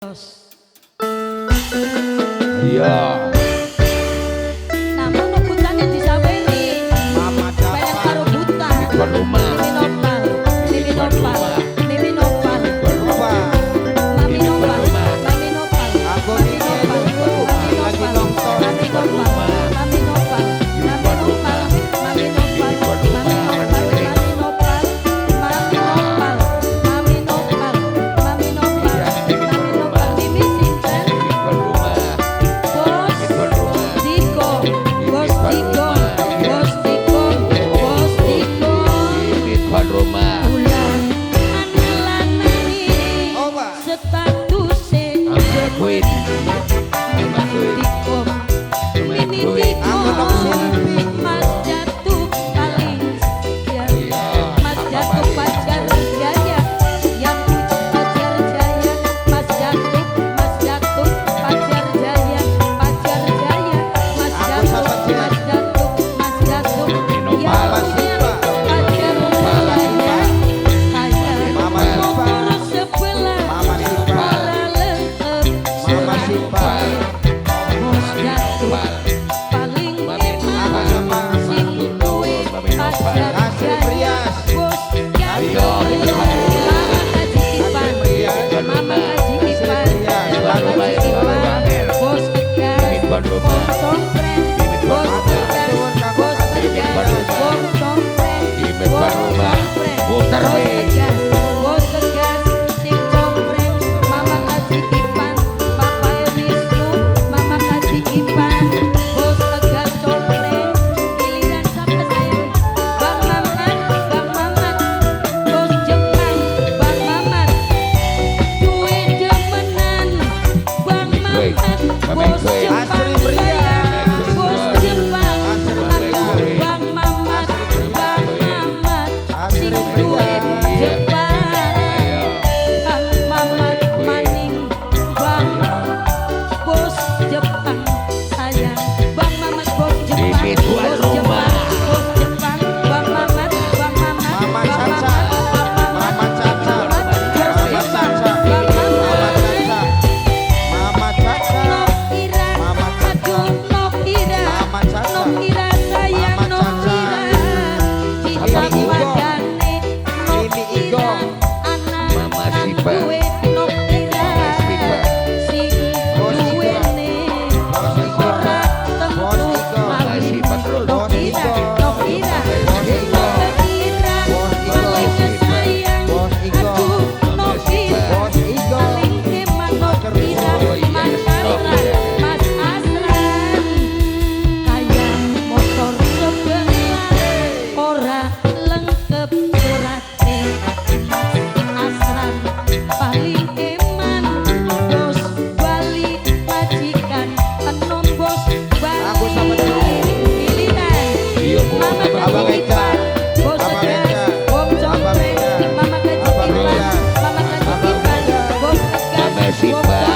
bos. Iya. Namun rebutannya disaweni. Mama Pengen karo buta. Tuan rumah. Mimi Nopal, Mimi Nopal, Mimi Nopal, Tuan rumah. Mami Nopal, Mami Nopal, Aku Mami ini Nopal, Mami lagi Nopal, nonton. Mami Nopal, Mami Nopal, Mami Nopal, Mami Nopal, Mami Nopal, Mami Nopal, Mami Nopal, Mami Nopal, Mami Nopal, Mami Nopal, Mimi Sinten, Tuan rumah. Bos Tuan rumah. Diko, Bos Diko, Bos Diko, Bos Diko. Ini tuan rumah. Bulan andalan nangis Oh, Pak. statusnya Angga Queen. Angga Queen. tikum mini Aku dong tikum Silvi. mas jatuh paling setia mas jatuh pacar jaya yang puji pacar jaya mas jatuh pacar jaya pacar jaya mas Aku jatuh sama dia. mas jatuh Minum yang Mama punya Siva. pacar jaya kayak Mama Siva. motor sebelah Mama Siva. ora lengkap Mama Siva. bos jatuh paling emang sing duwe pacar Kasih jaya Prias. bos Ayo, jatuh mama kaji ipan mama kaji ipan mama kaji ipan bos tegas Tuan bos rumah. sompren bos tegas bos tegas bos sompren Ini bos tuan rumah. sompren Putar, bos Mi. tegas bos tegas sing sompren mama kaji ipan papa Wisnu mama kaji ipan bos tegas sompren giliran sampai saya Bang Mamat bos Jepang Bang Mamat duwe demenan Bang Baik. Mamat Baik, bos baik. Jepang Asri Priya. sayang bos Jepang Asri aduh Priya. Bang Mamat Bang Mamat sing Asri duwe Priya. Jepang Ayo. Bang Mamat maning Bang bos Jepang sayang Bang Mamat bos Jepang Ini tuan bos rumah. Jepang bos Jepang Bang Mamat Bang Mamat Mama Bang Caca. Mamat Mama Caca. Bang Mama Caca. Bang Mama Mamat Caca. Mama Caca. Nokira Mama Caca. aduh Nokira Mama Caca. Nokira sayang Mama Caca. Nokira Mimi Igo. padane Mimi Igo. anak Mama Siva. duwe Nokira Siva. sing Bos Igo. duwene Bos Igo. ora Bos tentu Igo. malih Siva terus. Nokira Nokira Bos Igo. Nokira Bos Igo. paling sayang Bos Igo. aduh Nokira Bos Igo. paling eman Nokira Mas Asran Mas Asran kayak motor sebelah ora lengkep suratnya Mas Asran paling eman bos Bali majikan enom bos Bali Aku sama dia. pilihan Iya, Bu. Mama Abang kaji Eka. ipan bos Abang tegas Eka. bom Abang jompreng Eka. mama kaji Abang ipan Eka. mama kaji Abang ipan Eka. bos Mama tegas Siva. bom